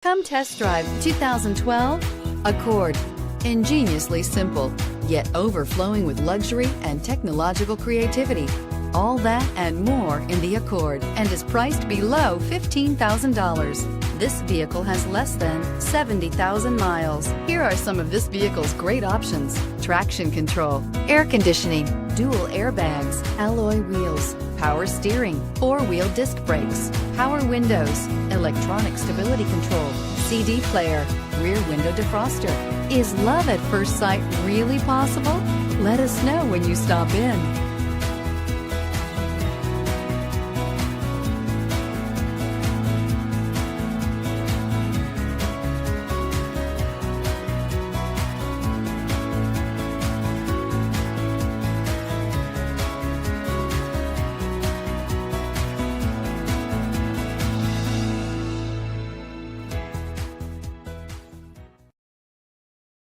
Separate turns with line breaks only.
Come test drive 2012 Accord. Ingeniously simple, yet overflowing with luxury and technological creativity. All that and more in the Accord, and is priced below $15,000. This vehicle has less than 70,000 miles. Here are some of this vehicle's great options: traction control, air conditioning, dual airbags, alloy wheels, power steering, four-wheel disc brakes, power windows, electronic stability control, CD player, rear window defroster. Is love at first sight really possible? Let us know when you stop in.